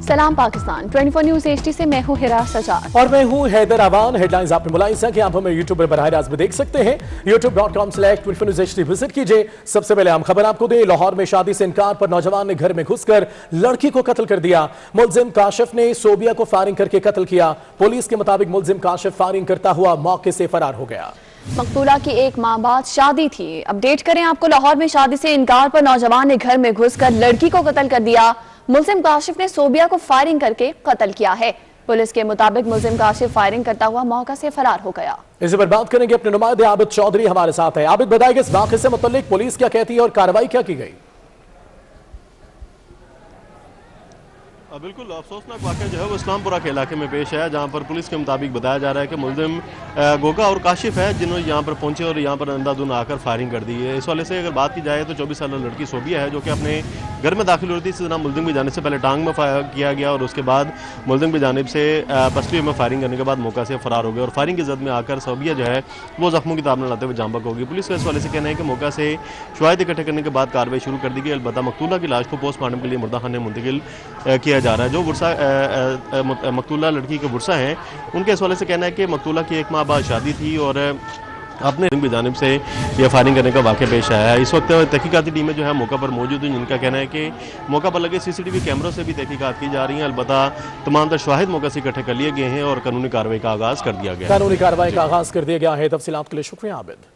सलाम Pakistan 24 news HD से मैं हूं हिरा सजार और मैं हूं हैदर अवान। हेडलाइंस आपने मुलाहिजा कि आप हमें यूट्यूब पर बराह रास्त में देख सकते हैं। youtube.com/24 न्यूज एचडी विजिट कीजिए। सबसे पहले हम खबर आपको दें, लाहौर में शादी से इनकार पर नौजवान ने घर में घुसकर लड़की को कत्ल कर दिया। मुलजिम काशिफ ने सोबिया को फायरिंग करके कत्ल किया। पुलिस के मुताबिक मुलजिम काशिफ फायरिंग करता हुआ मौके से फरार हो गया। मकतूला की एक माह बाद शादी थी। अपडेट करें आपको, लाहौर में शादी से इनकार पर नौजवान ने घर में घुसकर लड़की को कत्ल कर दिया। मुलजिम काशिफ ने सोबिया को फायरिंग करके कत्ल किया है। पुलिस के मुताबिक मुलजिम काशिफ फायरिंग करता हुआ मौका से फरार हो गया। इसी पर बात करेंगे, अपने नुमाइंदे आबिद चौधरी हमारे साथ है। आबिद, बताइए इस वाक़े से मुताल्लिक पुलिस क्या कहती है और कार्रवाई क्या की गई? बिल्कुल अफसोसनाक वाक़या जो है वो इस्लामपुरा के इलाके में पेश है, जहाँ पर पुलिस के मुताबिक बताया जा रहा है कि मुलजिम गोगा और काशिफ है, जिन्होंने यहाँ पर पहुंचे और यहाँ पर अंधाधुंध आकर फायरिंग कर दी है। इस वाले से अगर बात की जाए तो 24 साल लड़की सोबिया है, जो कि अपने घर में दाखिल हो रही थी। इसी तरह मुलजिम की जानिब से पहले टांग में फायर किया गया और उसके बाद मुलजिम की जानिब से पसली में फायरिंग करने के बाद मौका से फरार हो गया और फायरिंग की जद में आकर सोबिया जो है वो जख्मों की ताब न लाते हुए जांबक होगी। पुलिस का इस वाले से कहना है कि मौका से शवाहिद इकट्ठे करने के बाद कार्रवाई शुरू कर दी गई। अलबत्ता मकतूला की लाश को पोस्टमार्टम के लिए मुर्दा खाने में मुंतकिल किया जा रहा है। जो वर्षा मकतूला लड़की के वर्षा हैं, उनके इस वाले से कहना है कि मकतूला की एक माह बाद शादी थी और अपने की जानिब से यह फायरिंग करने का वाक़या पेश आया है। इस वक्त तहकीकाती टीमें जो है मौका पर मौजूद हैं, जिनका कहना है कि मौका पर लगे CCTV कैमरों से भी तहकीकात की जा रही हैं। अलबत्ता तमाम तर शवाहिद मौका से इकट्ठे कर लिए गए हैं और कानूनी कार्रवाई का आगाज़ कर दिया गया। कानूनी कार्रवाई का आगाज़ कर दिया गया है। तफसीलात के लिए शुक्रिया आबिद।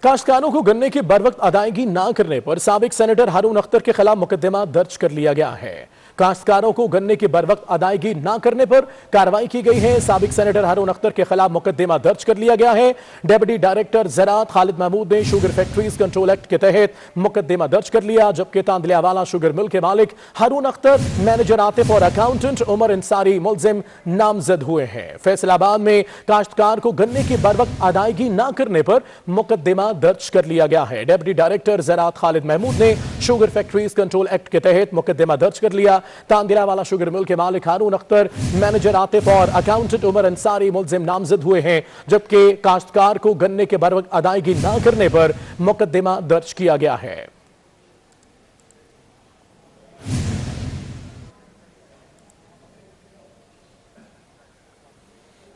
काश्तकारों को गन्ने की बरवक्त अदायगी न करने पर साबिक सेनेटर हारून अख्तर के खिलाफ मुकदमा दर्ज कर लिया गया है। काश्तकारों को गन्ने की बरवक्त अदायगी न करने पर कार्रवाई की गई है। साबिक सेनेटर हारून अख्तर के खिलाफ मुकदमा दर्ज कर लिया गया है। डेप्यूटी डायरेक्टर ज़राअत खालिद महमूद ने शुगर फैक्ट्रीज कंट्रोल एक्ट के तहत मुकदमा दर्ज कर लिया, जबकि तांदलियावाला शुगर मिल के मालिक हारून अख्तर, मैनेजर आतिफ और अकाउंटेंट उमर अंसारी मुलजिम नामजद हुए हैं। फैसलाबाद में काश्तकार को गन्ने की बरवक्त अदायगी न करने पर मुकदमा दर्ज कर लिया गया है। डेप्यूटी डायरेक्टर ज़राअत खालिद महमूद ने शुगर फैक्ट्रीज कंट्रोल एक्ट के तहत मुकदमा दर्ज कर लिया। तांदिरावाला शुगर मिल के मालिक हारून अख्तर, मैनेजर आतिफ और अकाउंटेंट उमर अंसारी मुलजिम नामजद हुए हैं, जबकि काश्तकार को गन्ने के बरवक्त अदायगी न करने पर मुकदमा दर्ज किया गया है।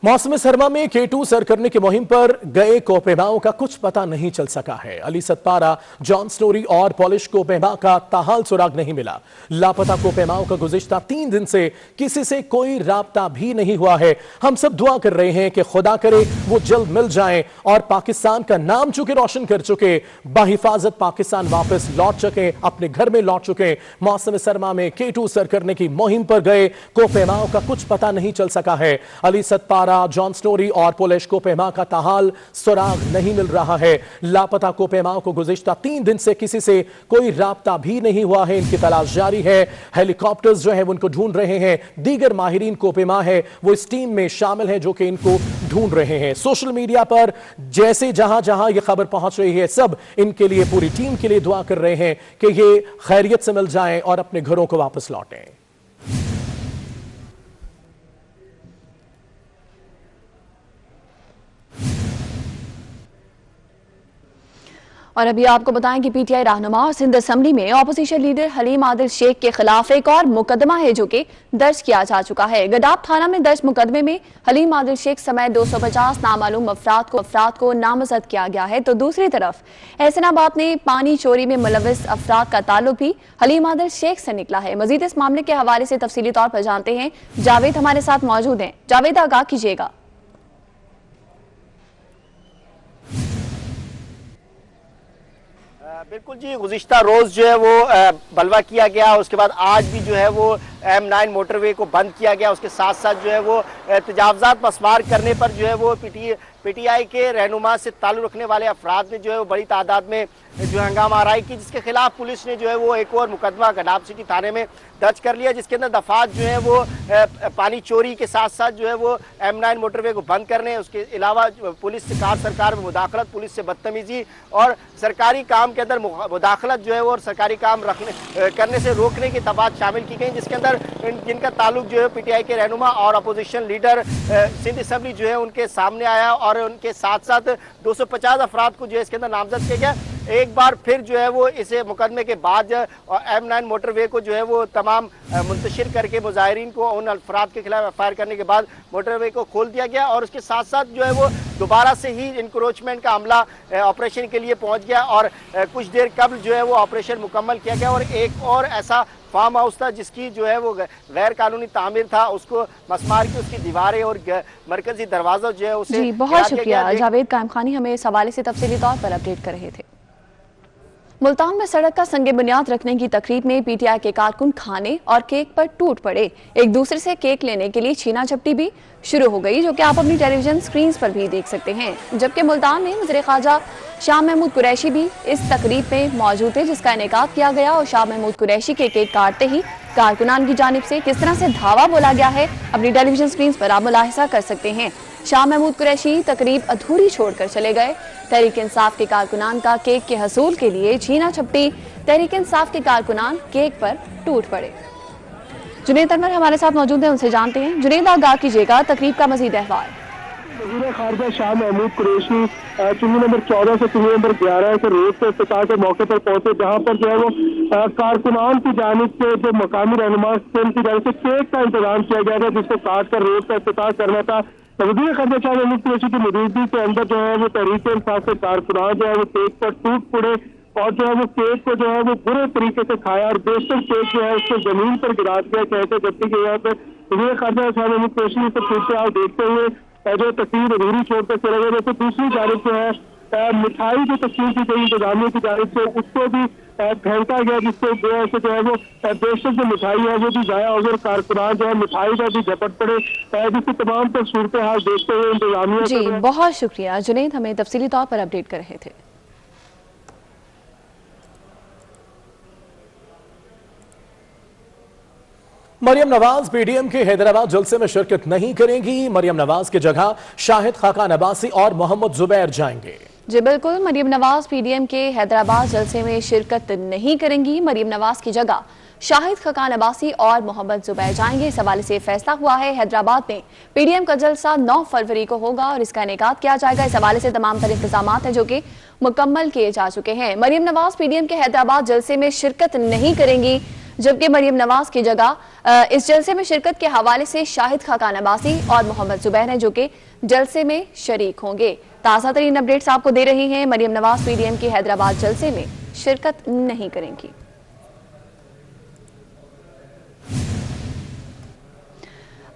मौसम सरमा में K2 सर करने की मुहिम पर गए कोपेमाओं का कुछ पता नहीं चल सका है। अली सतपारा, जॉन स्टोरी और पॉलिश कोपेमा का ताहाल सुराग नहीं मिला। लापता कोपेमाओं का गुज़िश्ता 3 दिन से किसी से कोई राब्ता भी नहीं हुआ है। हम सब दुआ कर रहे हैं कि खुदा करे वो जल्द मिल जाएं और पाकिस्तान का नाम चुके रोशन कर चुके बाहिफाजत पाकिस्तान वापस लौट सके, अपने घर में लौट चुके। मौसम सरमा में K2 सर करने की मुहिम पर गए कोपेमाओं का कुछ पता नहीं चल सका है। अली सतपारा, जॉन स्टोरी और पोलिश कोपेमा का ताहाल सुराग नहीं मिल रहा है। लापता कोपेमाओं को गुज़िश्ता 3 दिन से किसी से कोई राब्ता भी नहीं हुआ है। इनकी तलाश जारी है। हेलीकॉप्टर्स जो है उनको ढूंढ रहे हैं। दीगर माहिरीन कोपेमा है वो इस टीम में शामिल है जो कि इनको ढूंढ रहे हैं। सोशल मीडिया पर जैसे जहां जहां यह खबर पहुंच रही है, सब इनके लिए, पूरी टीम के लिए दुआ कर रहे हैं कि ये खैरियत से मिल जाएं और अपने घरों को वापस लौटें। और अभी आपको बताएं कि PTI रहनुमा और सिंध असम्बली में ऑपोजिशन लीडर हलीम आदिल शेख के खिलाफ एक और मुकदमा है जो कि दर्ज किया जा चुका है। गडाब थाना में दर्ज मुकदमे में हलीम आदिल शेख समेत 250 नामालूम अफराद को नामजद किया गया है। तो दूसरी तरफ एहसनाबाद में पानी चोरी में मुलविस अफराद का ताल्लुक भी हलीम आदिल शेख से निकला है। मजीद इस मामले के हवाले से तफसीली तौर पर जानते हैं। जावेद हमारे साथ मौजूद हैं। जावेद, आगाह कीजिएगा। बिल्कुल जी, गुज़िश्ता रोज़ जो है वो बलवा किया गया, उसके बाद आज भी जो है वो M9 मोटरवे को बंद किया गया। उसके साथ साथ जो है वो तजावज़ात मसवार करने पर जो है वो PTI के रहनुमा से ताल्लुक़ रखने वाले अफराद ने जो है वो बड़ी तादाद में जो हंगामा आराई की, जिसके खिलाफ पुलिस ने जो है वो एक और मुकदमा गडाब सिटी थाने में दर्ज कर लिया, जिसके अंदर दफात जो है वो पानी चोरी के साथ साथ जो है वो M9 मोटरवे को बंद करने, उसके अलावा पुलिस कार सरकार में मुदाखलत, पुलिस से बदतमीजी और सरकारी काम के अंदर मुदाखलत जो है वो और सरकारी काम करने से रोकने की दफात शामिल की गई, जिसके अंदर जिनका ताल्लुक जो है PTI के रहनुमा और अपोजिशन लीडर सिंध असम्बली जो है उनके सामने आया और उनके साथ साथ 250 अफराद को जो है इसके अंदर नामजद किया गया। एक बार फिर जो है वो इस मुकदमे के बाद M9 मोटरवे को जो है वो तमाम मुंतशिर करके मुजाहिरीन को उन अफराद के खिलाफ एफआईआर करने के बाद मोटरवे को खोल दिया गया और उसके साथ साथ जो है वो दोबारा से ही इंक्रोचमेंट का अमला ऑपरेशन के लिए पहुंच गया और कुछ देर कबल जो है वो ऑपरेशन मुकम्मल किया गया और एक और ऐसा फार्म हाउस था जिसकी जो है वो गैर कानूनी तामीर था, उसको मसमार की उसकी दीवारें और मरकजी दरवाजा जो है उसे। जी बहुत शुक्रिया जावेद कायम खानी, हमें इस हवाले से तफसीली तौर पर अपडेट कर रहे थे। मुल्तान में सड़क का संगे बुनियाद रखने की तकरीब में पीटीआई के कारकुन खाने और केक पर टूट पड़े। एक दूसरे से केक लेने के लिए छीना झपटी भी शुरू हो गई, जो कि आप अपनी टेलीविजन स्क्रीन पर भी देख सकते हैं। जबकि मुल्तान में वज़ीर ख़ारजा शाह महमूद कुरैशी भी इस तकरीब में मौजूद थे, जिसका इनेकाद किया गया और शाह महमूद कुरैशी के केक काटते ही कारकुनान की जानिब से किस तरह से धावा बोला गया है अपनी टेलीविजन स्क्रीन पर आप मुलाहिजा कर सकते हैं। शाह महमूद कुरैशी तकरीब अधूरी छोड़कर चले गए। तहरीक इंसाफ के कारकुनान का केक के हसूल के लिए छीना झपटी, तहरीक इंसाफ के कारकुनान केक पर टूट पड़े। जुनेद अनवर हमारे साथ मौजूद हैं, उनसे जानते हैं। जुनेद, आगाह कीजिएगा तकरीब का मजीद अहवाल। वज़ीर ख़ारजा शाह महमूद कुरैशी चुंगी नंबर 14 से चुंगी नंबर 11 से रोड के इफ्तिताह के मौके पर पहुंचे, जहां पर जो है वो कारकुनान की जानिब से जो मकामी रहनुमा की जानिब से केक का इंतजाम किया गया था, जिसको काट कर रोड का इफ्तिताह करना था। वज़ीर ख़ारजा शाह महमूद कुरैशी की मौजूदगी के अंदर जो है वो तहरीक इंसाफ के कारकुनान जो है वो केक पर टूट पड़े और जो है वो केक को जो है वो बुरे तरीके से खाया और बेशतर केक जो है उसको जमीन पर गिरा दिया। कहते जबकि के यहाँ पे वज़ीर ख़ारजा शाह महमूद कुरैशी से पूछते आप देखते हुए जो तस्वीर अधूरी छोड़कर चले गए। जैसे दूसरी जानिब जो है मिठाई जो तस्वीर की गई इंतजामिया की जानिब से उसको भी फेंका गया, जिससे जो है वो बेशक जो मिठाई है वो भी जाया हो गई। कारकुनान जो है मिठाई का भी झपट पड़े, जिसकी तमाम तर सूरत हाल देखते हुए इंतजामिया। जी बहुत शुक्रिया जुनेद, हमें तफसीली तौर पर अपडेट कर रहे थे। मरियम नवाज पीडीएम के हैदराबाद जलसे में शिरकत नहीं करेंगी। मरियम नवाज की जगह शाहिद खाकान अब्बासी और मोहम्मद जुबैर जाएंगे। जी बिल्कुल, मरियम नवाज पीडीएम के हैदराबाद जलसे में शिरकत नहीं करेंगी। मरियम नवाज की जगह शाहिद खाकान अब्बासी और मोहम्मद जुबैर जाएंगे। इस हवाले से फैसला हुआ है। हैदराबाद में पीडीएम का जलसा 9 फरवरी को होगा और इसका इनेकाद किया जाएगा। इस हवाले से तमाम तर इंतजाम हैं जो कि मुकम्मल किए जा चुके हैं। मरियम नवाज पीडीएम के हैदराबाद जलसे में शिरकत नहीं करेंगी, जबकि मरियम नवाज की जगह इस जलसे में शिरकत के हवाले से शाहिद खाकान अब्बासी और मोहम्मद जुबैर हैं जो कि जलसे में शरीक होंगे। ताज़ा तरीन अपडेट्स आपको दे रही हैं। मरियम नवाज पीडीएम के हैदराबाद जलसे में शिरकत नहीं करेंगी।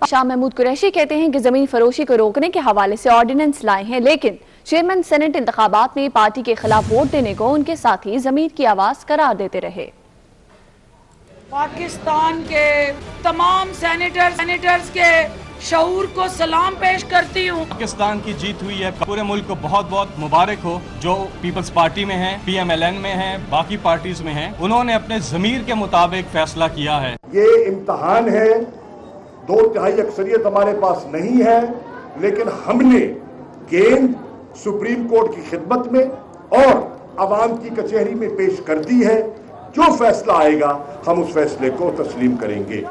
शाह महमूद कुरैशी कहते हैं कि जमीन फरोशी को रोकने के हवाले से ऑर्डिनेंस लाए हैं, लेकिन चेयरमैन सेनेट इंतखाबात में पार्टी के खिलाफ वोट देने को उनके साथी जमीर की आवाज करार देते रहे। पाकिस्तान के तमाम सेनेटर्स के शऊर को सलाम पेश करती हूँ। पाकिस्तान की जीत हुई है, पूरे मुल्क को बहुत बहुत मुबारक हो। जो पीपल्स पार्टी में हैं, PMLN में हैं, बाकी पार्टीज में हैं, उन्होंने अपने ज़मीर के मुताबिक फैसला किया है। ये इम्तहान है, 2/3 अक्सरियत हमारे पास नहीं है, लेकिन हमने गेंद सुप्रीम कोर्ट की खिदमत में और अवाम की कचहरी में पेश कर दी है। जो फैसला आएगा हम उस फैसले को तस्लीम करेंगे।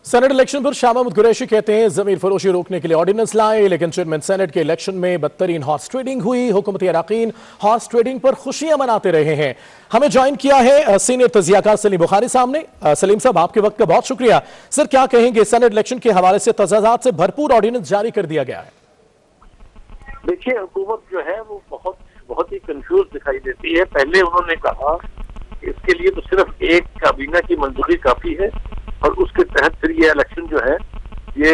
सेनेट इलेक्शन पर शाह महमूद कुरैशी कहते हैं जमीन फरोशी रोकने के लिए ऑर्डिनेंस लाए, लेकिन चेयरमैन सेनेट के इलेक्शन में बदतरीन हॉर्स ट्रेडिंग हुई। हुकूमती अराकीन हॉर्स ट्रेडिंग पर खुशियां मनाते रहे हैं। हमें ज्वाइन किया है सीनियर तजियाकार सलीम बुखारी साहब ने। सलीम साहब, आपके वक्त का बहुत शुक्रिया। सर, क्या कहेंगे, सेनेट इलेक्शन के हवाले से तजाजात से भरपूर ऑर्डिनेंस जारी कर दिया गया है। देखिए, हुकूमत जो है वो बहुत ही कंफ्यूज दिखाई देती है। पहले उन्होंने कहा इसके लिए तो सिर्फ एक काबीना की मंजूरी काफी है और उसके तहत फिर ये इलेक्शन जो है ये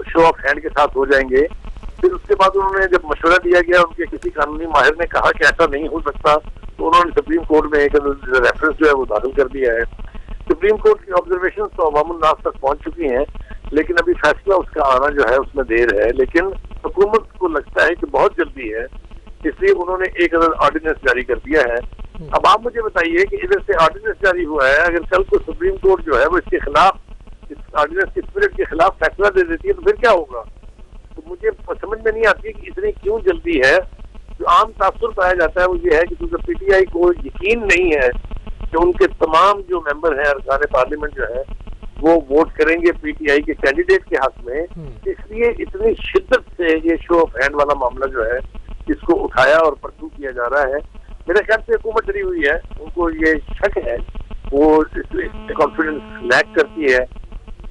शो ऑफ हैंड के साथ हो जाएंगे। फिर उसके बाद उन्होंने जब मशवरा दिया गया, उनके किसी कानूनी माहिर ने कहा कि ऐसा नहीं हो सकता, तो उन्होंने सुप्रीम कोर्ट में एक रेफरेंस जो है वो दाखिल कर दिया है। सुप्रीम कोर्ट की ऑब्जर्वेशन तो अवामुन्नास तक पहुंच चुकी हैं, लेकिन अभी फैसला उसका आना जो है उसमें देर है। लेकिन हुकूमत को लगता है कि बहुत जल्दी है, इसलिए उन्होंने एक ऑर्डिनेंस जारी कर दिया है। अब आप मुझे बताइए कि इधर से ऑर्डिनेंस जारी हुआ है, अगर कल को सुप्रीम कोर्ट जो है वो इसके खिलाफ, इस ऑर्डिनेंस के स्पिरिट के खिलाफ फैसला दे देती है, तो फिर क्या होगा? तो मुझे समझ में नहीं आती कि इतनी क्यों जल्दी है। जो आम तासुर पाया जाता है वो ये है कि क्योंकि पीटीआई को यकीन नहीं है कि उनके तमाम जो मेंबर हैं अरकान पार्लियामेंट जो है वो वोट करेंगे पीटीआई के कैंडिडेट के हक में, इसलिए इतनी शिद्दत से ये शो ऑफ हैंड वाला मामला जो है इसको उठाया और परसू किया जा रहा है। मेरे ख्याल से हुकूमत डरी हुई है, उनको ये शक है, वो कॉन्फिडेंस लैक करती है।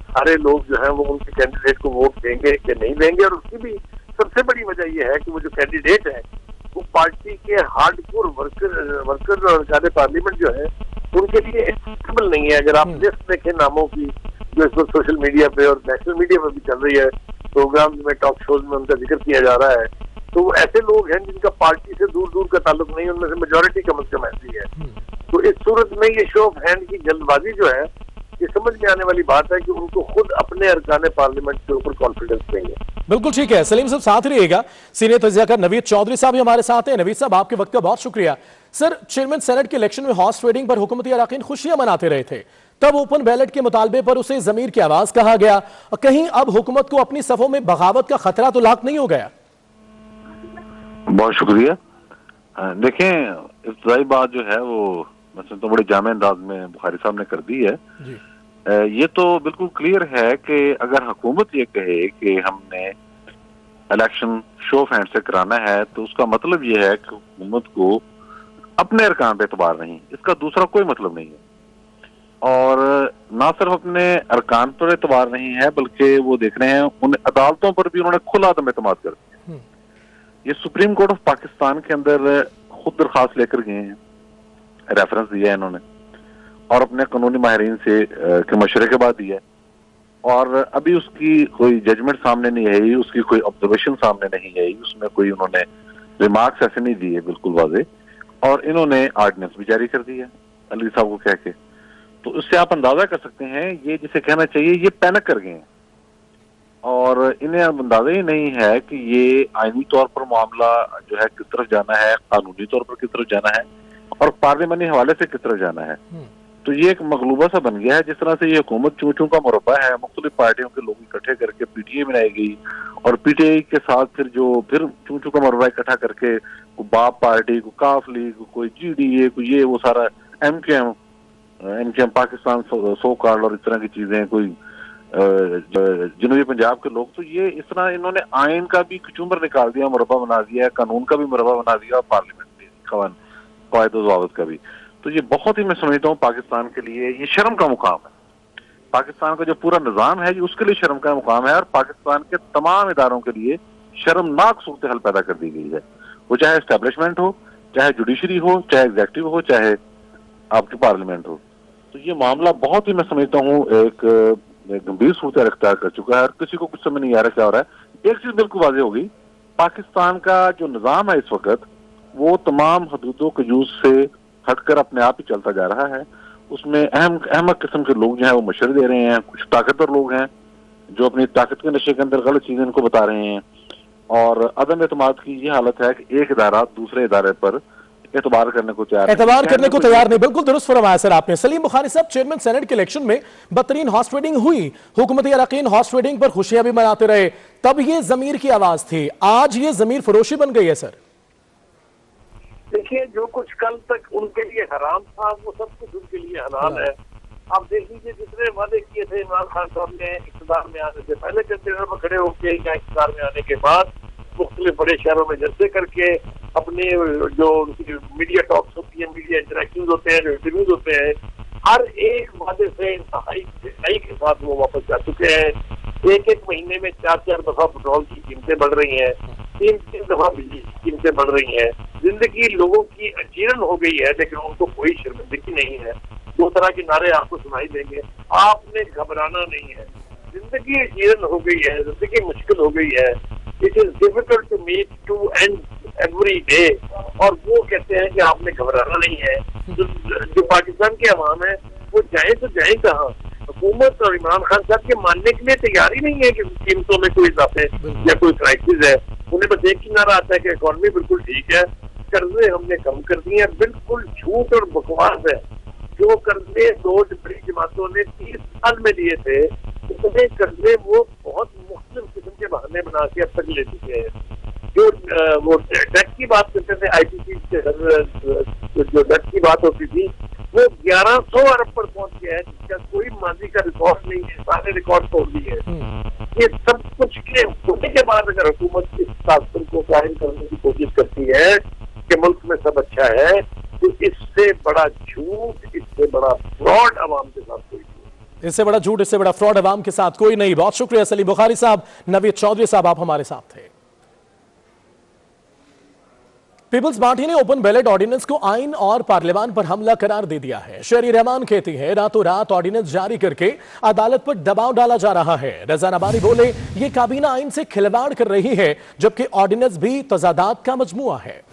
सारे लोग जो है वो उनके कैंडिडेट को वोट देंगे कि नहीं देंगे, और उसकी भी सबसे बड़ी वजह यह है कि वो जो कैंडिडेट है वो पार्टी के हार्डकोर वर्कर और अर्कान पार्लियामेंट जो है उनके लिए एक्सेप्टेबल नहीं है। अगर आप लिस्ट देखें नामों की जो इस वक्त सोशल मीडिया पे और नेशनल मीडिया पे भी चल रही है, प्रोग्राम में, टॉक शोज में उनका जिक्र किया जा रहा है, तो वो ऐसे लोग हैं जिनका पार्टी से दूर दूर का ताल्लुक नहीं, उनमें से मेजोरिटी कम से कम ऐसी है। तो इस सूरत में ये शो ऑफ हैंड की जल्दबाजी जो है, ये समझ में आने वाली बात है कि उनको खुद अपने अर्कान पार्लियामेंट के ऊपर कॉन्फिडेंस देंगे। बिल्कुल ठीक है, सलीम साहब साथ रहिएगा। सीनियर तज्जियाकार नवीद चौधरी साहब भी हमारे साथ हैं। नवीद साहब, आपके वक्त का बहुत शुक्रिया। सर, चेयरमैन सेनेट के इलेक्शन में हॉर्स ट्रेडिंग पर हुकूमती अरकान खुशियां मनाते रहे थे, तब ओपन बैलेट के मुतालबे पर उसे ज़मीर की आवाज कहा गया। कहीं अब हुकूमत को अपनी सफों में बगावत का खतरा तो लाक नहीं हो गया? बहुत शुक्रिया। देखें, इब्तदाई बात जो है वो मतलब तो बड़े जामे अंदाज में बुखारी साहब ने कर दी है। ये तो बिल्कुल क्लियर है कि अगर हुकूमत ये कहे कि हमने इलेक्शन शो ऑफ हैंड से कराना है, तो उसका मतलब ये है कि हुकूमत को अपने अरकान पे एतबार नहीं, इसका दूसरा कोई मतलब नहीं है। और ना सिर्फ अपने अरकान पर एतबार नहीं है, बल्कि वो देख रहे हैं उन अदालतों पर भी उन्होंने खुला आदम एतमाद कर दिया। ये सुप्रीम कोर्ट ऑफ पाकिस्तान के अंदर खुद दरखास्त लेकर गए हैं, रेफरेंस दिया है इन्होंने, और अपने कानूनी माहिरीन से के मशवरे के बाद दिया है, और अभी उसकी कोई जजमेंट सामने नहीं आई, उसकी कोई ऑब्जर्वेशन सामने नहीं आई, उसमें कोई उन्होंने रिमार्क्स ऐसे नहीं दिए बिल्कुल वाजे, और इन्होंने ऑर्डिनेंस भी जारी कर दिया अली साहब को कह के। तो इससे आप अंदाजा कर सकते हैं, ये जिसे कहना चाहिए ये पैनिक कर गए हैं, और इन्हें अब अंदाजा ही नहीं है कि ये आईनी तौर पर मामला जो है किस तरफ जाना है, कानूनी तौर पर किस तरफ जाना है, और पार्लियामानी हवाले से किस तरफ जाना है। तो ये एक मगलूबा सा बन गया है। जिस तरह से ये हुकूमत चूं चूं का मुरब्बा है, मुख्तलिफ पार्टियों के लोग इकट्ठे करके पीटीआई बनाई गई, और पीटीआई के साथ फिर चूं चूं का मुरब्बा इकट्ठा करके कोई बाप पार्टी, कोई काफ लीग, कोई जीडीए, कोई ये वो सारा एमकेएम पाकिस्तान सो कॉल्ड और इस तरह की चीजें, कोई जनूबी पंजाब के लोग, तो ये इस तरह इन्होंने आइन का भी कचूमर निकाल दिया, मुरब्बा बना दिया, कानून का भी मुरब्बा बना दिया, और पार्लियामेंट कायद का भी। तो ये बहुत ही, मैं समझता हूँ पाकिस्तान के लिए ये शर्म का मुकाम है। पाकिस्तान का जो पूरा निजाम है ये उसके लिए शर्म का मुकाम है, और पाकिस्तान के तमाम इदारों के लिए शर्मनाक सूरत हाल पैदा कर दी गई है, वो चाहे एस्टेब्लिशमेंट हो, चाहे जुडिशरी हो, चाहे एग्जीक्यूटिव हो, चाहे आपकी पार्लियामेंट हो। तो ये मामला बहुत ही, मैं समझता हूँ, एक गंभीर सूरत हाल इख्तियार कर चुका है, और किसी को कुछ समझ नहीं आ रहा क्या हो रहा है। एक चीज बिल्कुल वाज़ेह होगी, पाकिस्तान का जो निजाम है इस वक्त वो तमाम हदूदों के यूज से हटकर अपने आप ही चलता जा रहा है। उसमें अहम किस्म के लोग जो हैं वो मशवरे दे रहे हैं, कुछ ताकतवर लोग हैं जो अपनी ताकत के नशे के अंदर गलत चीजें इनको बता रहे हैं, और अदम एतमाद की ये हालत है कि एक इदारा दूसरे इदारे पर एतबार करने को तैयार नहीं। बिल्कुल दुरुस्त फरमाया सर आपने। सलीम बुखारी साहब, चेयरमैन सेनेट के इलेक्शन में बदतरीन हॉर्स ट्रेडिंग हुई, हुकूमती अरकान हॉर्स ट्रेडिंग पर खुशियां भी मनाते रहे, तब ये जमीर की आवाज थी, आज ये जमीर फरोशी बन गई है। सर देखिए, जो कुछ कल तक उनके लिए हराम था वो सब कुछ उनके लिए हलाल है। आप देख लीजिए, जितने वादे किए थे इमरान खान साहब ने इक़्तिदार में आने से पहले कंटेनर में खड़े होकर, या इक़्तिदार में आने के बाद मुख्तलिफ बड़े शहरों में जलसे करके, अपने जो उनकी मीडिया टॉक्स होती है, मीडिया इंटरेक्शन होते हैं, जो इंटरव्यूज होते हैं, हर एक वादे से इंतहाई के साथ वो वापस जा चुके हैं। एक महीने में 4 दफा पेट्रोल की कीमतें बढ़ रही हैं, 3 दफा बिजली की कीमतें बढ़ रही हैं। जिंदगी लोगों की अजीर्ण हो गई है, लेकिन उनको कोई शर्मिंदगी नहीं है। 2 तरह के नारे आपको सुनाई देंगे, आपने घबराना नहीं है। जिंदगी अजीर्ण हो गई है, जिंदगी मुश्किल हो गई है, it is difficult to meet to end every day, और वो कहते हैं कि आपने घबराना नहीं है। जो पाकिस्तान के अवाम है वो जाए तो जाए कहाँ? हुकूमत और इमरान खान साहब के मानने के लिए तैयार ही नहीं है कि कीमतों में कोई इजाफे या कोई क्राइसिस है। उन्हें बस एक ही नारा आता है कि इकॉनमी बिल्कुल ठीक है, कर्जे हमने कम कर दिए हैं। बिल्कुल झूठ और बकवास है। जो कर्जे 2 बड़ी जमातों ने 30 साल में लिए थे, उतने कर्जे वो बहुत मुख्तलिफ किस्म के बहाने बना के अब तक ले चुके हैं। जो वो डेट की बात करते थे, ITC जो डेट की बात होती थी, वो 1100 अरब पर पहुंच गया है, जिसका कोई माजी का रिकॉर्ड नहीं है, सारे रिकॉर्ड तोड़ दिए हैं। ये सब कुछ के होने के बाद अगर हुकूमत इस तासुर को कायम करने की कोशिश करती है, कि मुल्क में सब अच्छा है, तो इससे बड़ा झूठ, इससे बड़ा फ्रॉड अवाम के साथ कोई नहीं। इससे बड़ा झूठ, इससे बड़ा फ्रॉड अवाम के साथ कोई नहीं। बहुत शुक्रिया सलीम बुखारी साहब। नवीद चौधरी साहब, आप हमारे साथ थे। पीपल्स पार्टी ने ओपन बैलेट ऑर्डिनेंस को आइन और पार्लियामान पर हमला करार दे दिया है। शहरी रहमान कहती है रातों रात ऑर्डिनेंस जारी करके अदालत पर दबाव डाला जा रहा है। रजा नबारी बोले ये काबीना आइन से खिलवाड़ कर रही है, जबकि ऑर्डिनेंस भी तजादात का मजमुआ है।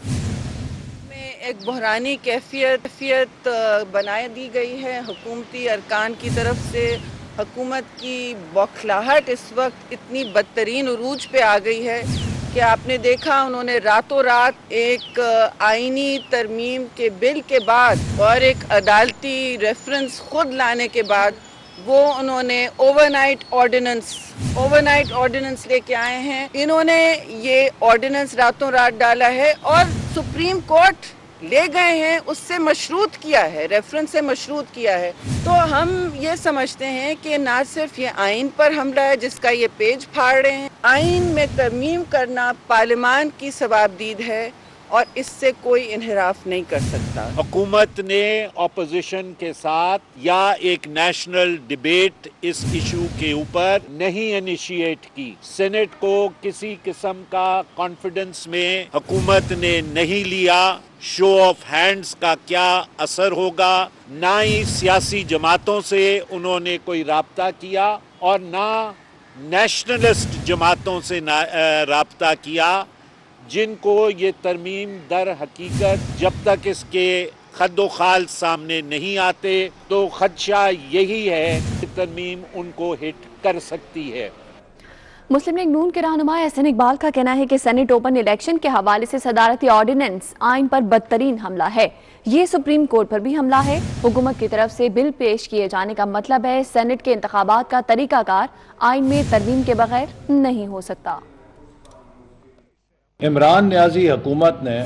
एक बहरानी कैफियत बना दी गई है हुकूमती अरकान की तरफ से। हुकूमत की बौखलाहट इस वक्त इतनी बदतरीन उरूज पे आ गई है कि आपने देखा उन्होंने रातों रात एक आईनी तरमीम के बिल के बाद और एक अदालती रेफरेंस खुद लाने के बाद वो उन्होंने ओवरनाइट ऑर्डिनेंस लेके आए हैं। इन्होंने ये ऑर्डिनेंस रातों रात डाला है और सुप्रीम कोर्ट ले गए हैं, उससे मशरूत किया है, रेफरेंस से मशरूत किया है। तो हम ये समझते हैं कि ना सिर्फ ये आइन पर हमला है जिसका ये पेज फाड़ रहे हैं, आइन में तरमीम करना पार्लियामान की सवाबदीद है और इससे कोई इन्हिराफ नहीं कर सकता। हुकूमत ने ऑपोजिशन के साथ या एक नेशनल डिबेट इस इशू के ऊपर नहीं इनिशिएट की। सेनेट को किसी किस्म का कॉन्फिडेंस में हुकूमत ने नहीं लिया। शो ऑफ हैंड्स का क्या असर होगा, ना ही सियासी जमातों से उन्होंने कोई राब्ता किया और ना नेशनलिस्ट जमातों से राब्ता किया, जिनको ये तरमीम दर हकीकत जब तक इसके खद्दो खाल सामने नहीं आते तो खदशा यही है कि तरमीम उनको हिट कर सकती है। मुस्लिम लीग नून के रहनुमा एहसन इकबाल का कहना है कि सेनेट ओपन इलेक्शन के हवाले से सदारती ऑर्डिनेंस आइन पर बदतरीन हमला है। ये सुप्रीम कोर्ट पर भी हमला है। हुकूमत की तरफ से बिल पेश किए जाने का मतलब है सेनेट के इंतखाबात का तरीकाकार आइन में तरमीम के बगैर नहीं हो सकता। इमरान न्याजी हुकूमत ने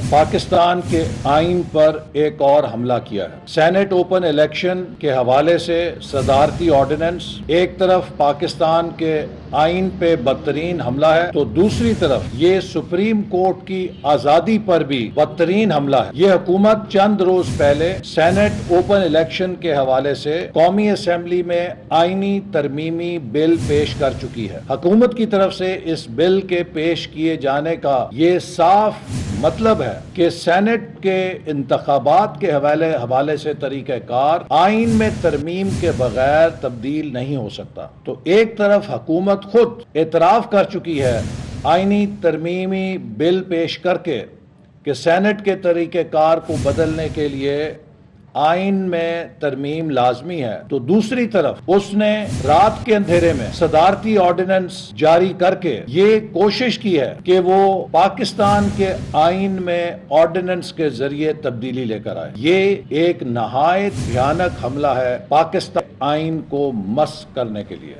पाकिस्तान के आइन पर एक और हमला किया है। सेनेट ओपन इलेक्शन के हवाले से सदारती ऑर्डिनेंस एक तरफ पाकिस्तान के आइन पे बदतरीन हमला है, तो दूसरी तरफ ये सुप्रीम कोर्ट की आज़ादी पर भी बदतरीन हमला है। ये हुकूमत चंद रोज पहले सेनेट ओपन इलेक्शन के हवाले से कौमी असेंबली में आइनी तरमीमी बिल पेश कर चुकी है। हुकूमत की तरफ से इस बिल के पेश किए जाने का ये साफ मतलब है कि सेनेट के इंतखाबात के हवाले से तरीक़ाकार आइन में तरमीम के बगैर तब्दील नहीं हो सकता। तो एक तरफ हुकूमत खुद एतराफ़ कर चुकी है आइनी तरमीमी बिल पेश करके कि सेनेट के तरीक़ाकार को बदलने के लिए आइन में तरमीम लाजमी है, तो दूसरी तरफ उसने रात के अंधेरे में सदारती ऑर्डिनेंस जारी करके ये कोशिश की है कि वो पाकिस्तान के आइन में ऑर्डिनेंस के जरिए तब्दीली लेकर आए। ये एक नहायत भयानक हमला है पाकिस्तान आइन को मस्क करने के लिए।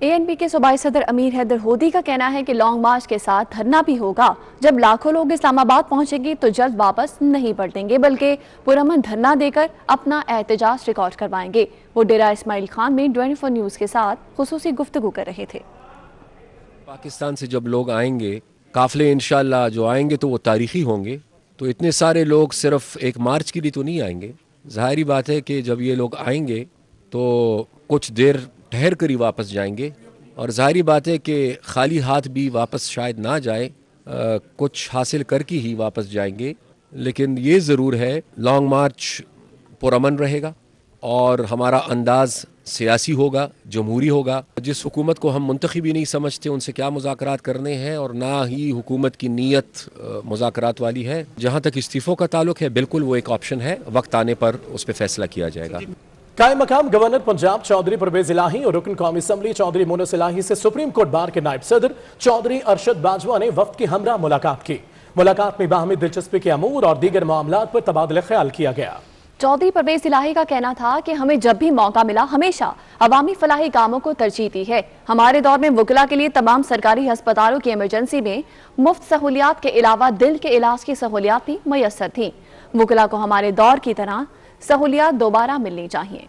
ANP के सूबाई सदर अमीर हैदर होदी का कहना है कि लॉन्ग मार्च के साथ धरना भी होगा। जब लाखों लोग इस्लामाबाद पहुंचेंगे तो जल्द वापस नहीं पलटेंगे, बल्कि पुरअमन धरना देकर अपना एहतजाज रिकॉर्ड करवाएंगे। वो डेरा इस्माइल खान में 24 न्यूज़ के साथ खुसूसी गुफ्तगू कर रहे थे। पाकिस्तान से जब लोग आएंगे, काफिले इंशाअल्लाह जो आएंगे तो वो तारीखी होंगे, तो इतने सारे लोग सिर्फ एक मार्च के लिए तो नहीं आएंगे। ज़ाहिरी बात है कि जब ये लोग आएंगे तो कुछ देर ठहर कर ही वापस जाएंगे, और ज़ाहिरी बात है कि खाली हाथ भी वापस शायद ना जाए, कुछ हासिल करके ही वापस जाएंगे। लेकिन ये ज़रूर है लॉन्ग मार्च पुरअमन रहेगा और हमारा अंदाज़ सियासी होगा, जमहूरी होगा। जिस हुकूमत को हम मुंतखब ही नहीं समझते उनसे क्या मुज़ाकरात करने हैं, और ना ही हुकूमत की नीयत मुज़ाकरात वाली है। जहाँ तक इस्तीफ़ों का ताल्लुक है, बिल्कुल वो एक ऑप्शन है, वक्त आने पर उस पर फैसला किया जाएगा। कायम मकाम गवर्नर पंजाब चौधरी परवेज इलाही और रुकन कौमी असम्बली चौधरी मोनस इलाही से सुप्रीम कोर्ट बार के नायब सदर चौधरी अरशद बाजवा ने वक्त की हमरा मुलाकात की। मुलाकात में बाहमी दिलचस्पी के अमूर और दीगर मामलात पर तबादला ख्याल किया गया। चौधरी परवेज इलाही का कहना था कि हमें जब भी मौका मिला हमेशा अवामी फलाही कामों को तरजीह दी है। हमारे दौर में वकला के लिए तमाम सरकारी अस्पतालों की इमरजेंसी में मुफ्त सहूलियात के अलावा दिल के इलाज की सहूलियात भी मैसर थी। वकला को हमारे दौर की तरह सहूलियात दोबारा मिलनी चाहिए।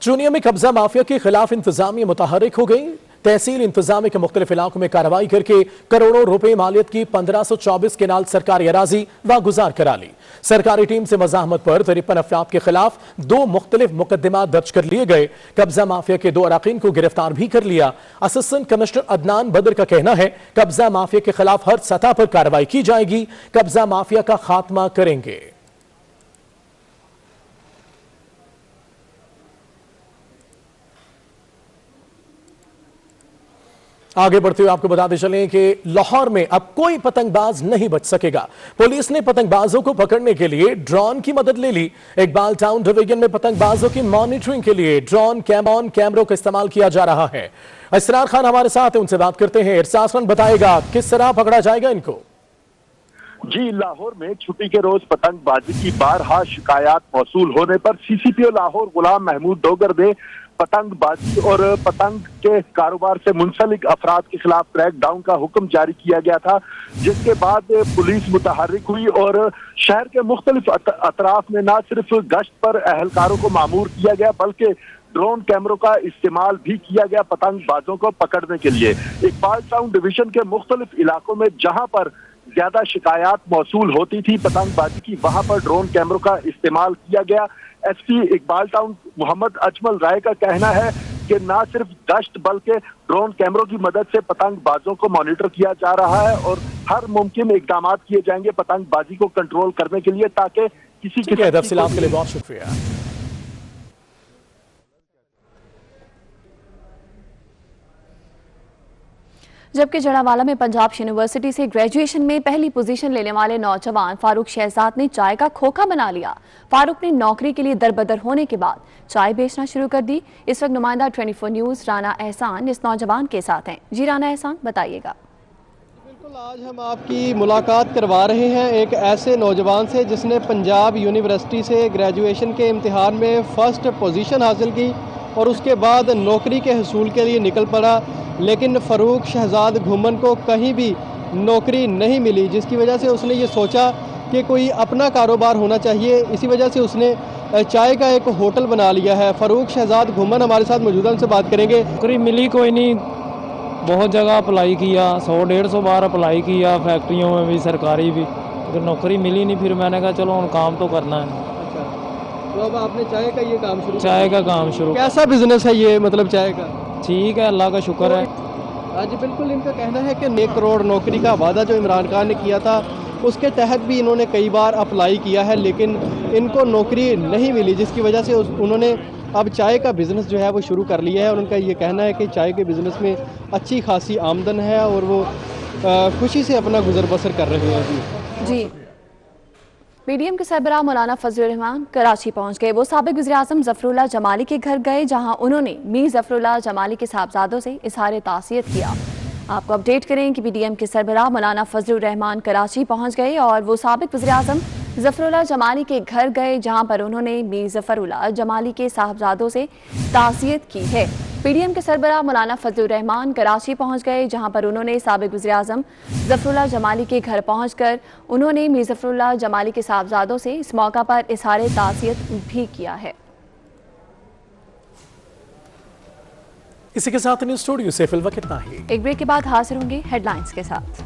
चूनिया में कब्जा माफिया के खिलाफ इंतजामिया मुतहरिक हो गई। तहसील इंतजामिया के मुख्तलिफ इलाकों में कार्रवाई करके करोड़ों रुपए मालियत की 1524 केनाल सरकारी अराजी वागुजार करा ली। सरकारी टीम से मजाहमत पर 53 अफराद के खिलाफ 2 मुख्तलिफ मुकदमा दर्ज कर लिए गए। कब्जा माफिया के 2 अराकीन को गिरफ्तार भी कर लिया। असिस्टेंट कमिश्नर अदनान बदर का कहना है कब्जा माफिया के खिलाफ हर सतह पर कार्रवाई की जाएगी, कब्जा माफिया का खात्मा करेंगे। आगे बढ़ते हुए आपको बताते चलें कि लाहौर में अब कोई पतंगबाज नहीं बच सकेगा। पुलिस ने पतंगबाजों को पकड़ने के लिए ड्रोन की मदद ले ली। इकबाल टाउन डिवीजन में पतंगबाजों की मॉनिटरिंग के लिए ड्रोन कैमरों का इस्तेमाल किया जा रहा है। इसरार खान हमारे साथ है, उनसे बात करते हैं। इसरार खान बताएगा किस तरह पकड़ा जाएगा इनको। जी, लाहौर में छुट्टी के रोज पतंगबाजी की बारहा शिकायत मौसूल होने पर सीसीपीओ लाहौर गुलाम महमूद डोगर ने पतंगबाजी और पतंग के कारोबार से मुंसलिक अफराद के खिलाफ क्रैकडाउन का हुक्म जारी किया गया था, जिसके बाद पुलिस मुतहर्रिक हुई और शहर के मुख्तलिफ अतराफ में न सिर्फ गश्त पर अहलकारों को मामूर किया गया बल्कि ड्रोन कैमरों का इस्तेमाल भी किया गया पतंगबाजों को पकड़ने के लिए। इकबाल टाउन डिवीजन के मुख्तलिफ इलाकों में जहां पर ज्यादा शिकायत मौसूल होती थी पतंगबाजी की, वहां पर ड्रोन कैमरों का इस्तेमाल किया गया। एसपी इकबाल टाउन मोहम्मद अजमल राय का कहना है कि न सिर्फ गश्त बल्कि ड्रोन कैमरों की मदद से पतंगबाजों को मॉनिटर किया जा रहा है और हर मुमकिन इकदाम किए जाएंगे पतंगबाजी को कंट्रोल करने के लिए, ताकि किसी की तफसीलात के लिए बहुत शुक्रिया। जबकि जड़ावाला में पंजाब यूनिवर्सिटी से ग्रेजुएशन में पहली पोजीशन लेने वाले नौजवान फारूक शहजाद ने चाय का खोखा बना लिया। फारूक ने नौकरी के लिए दरबदर होने के बाद चाय बेचना शुरू कर दी। इस वक्त नुमाइंदा 24 न्यूज राना एहसान इस नौजवान के साथ हैं। जी राना एहसान, बताइएगा। बिल्कुल, आज हम आपकी मुलाकात करवा रहे हैं एक ऐसे नौजवान से जिसने पंजाब यूनिवर्सिटी से ग्रेजुएशन के इम्तिहान में फ़र्स्ट पोजीशन हासिल की और उसके बाद नौकरी के हसूल के लिए निकल पड़ा, लेकिन फ़ारूक शहजाद घुमन को कहीं भी नौकरी नहीं मिली, जिसकी वजह से उसने ये सोचा कि कोई अपना कारोबार होना चाहिए। इसी वजह से उसने चाय का एक होटल बना लिया है। फ़ारूक शहजाद घुमन हमारे साथ मौजूद हैं, उनसे बात करेंगे। नौकरी मिली कोई नहीं, बहुत जगह अप्लाई किया, 100-150 बार अप्लाई किया, फैक्ट्रियों में भी सरकारी भी, अगर नौकरी मिली नहीं। फिर मैंने कहा चलो हम काम तो करना है। अच्छा, तो अब आपने चाय का ये काम शुरू चाय का काम शुरू। कैसा बिजनेस है ये, मतलब चाय का? ठीक है, अल्लाह का शुक्र है। आज बिल्कुल इनका कहना है कि 1 करोड़ नौकरी का वादा जो इमरान खान ने किया था उसके तहत भी इन्होंने कई बार अप्लाई किया है, लेकिन इनको नौकरी नहीं मिली, जिसकी वजह से उन्होंने अब चाय का बिज़नेस जो है वो शुरू कर लिया है। और उनका ये कहना है कि चाय के बिज़नेस में अच्छी खासी आमदन है और वो खुशी से अपना गुजर बसर कर रहे हैं। जी, पीडीएम के सरबराह मौलाना फजलुर रहमान कराची पहुंच गए। वो साबिक वज़ीर-ए-आज़म ज़फ़रुल्लाह जमाली के घर गए, जहां उन्होंने मीर ज़फ़रुल्लाह जमाली के साहबजादों से इज़हार ताज़ियत किया। आपको अपडेट करें कि पीडीएम के सरबराह मौलाना फजलुर रहमान कराची पहुंच गए और वो साबिक वज़ीर-ए-आज़म ज़फ़रुल्लाह जमाली के घर गए, जहां पर उन्होंने मीर ज़फ़रुल्लाह जमाली के साहबजादों से ताज़ियत की है। पीडीएम के सरबराह मौलाना फजलुर रहमान कराची पहुंच गए, जहां पर उन्होंने साबिक वज़ीर-ए-आज़म ज़फ़रुल्लाह जमाली के घर पहुंचकर उन्होंने मीर ज़फ़रुल्लाह जमाली के साहबजादों से इस मौका पर इज़हार ताज़ियत भी किया है। इसी के साथ न्यूज़ स्टूडियो से फिलहाल इतना ही। एक ब्रेक के बाद हाजिर होंगे हेडलाइंस के साथ।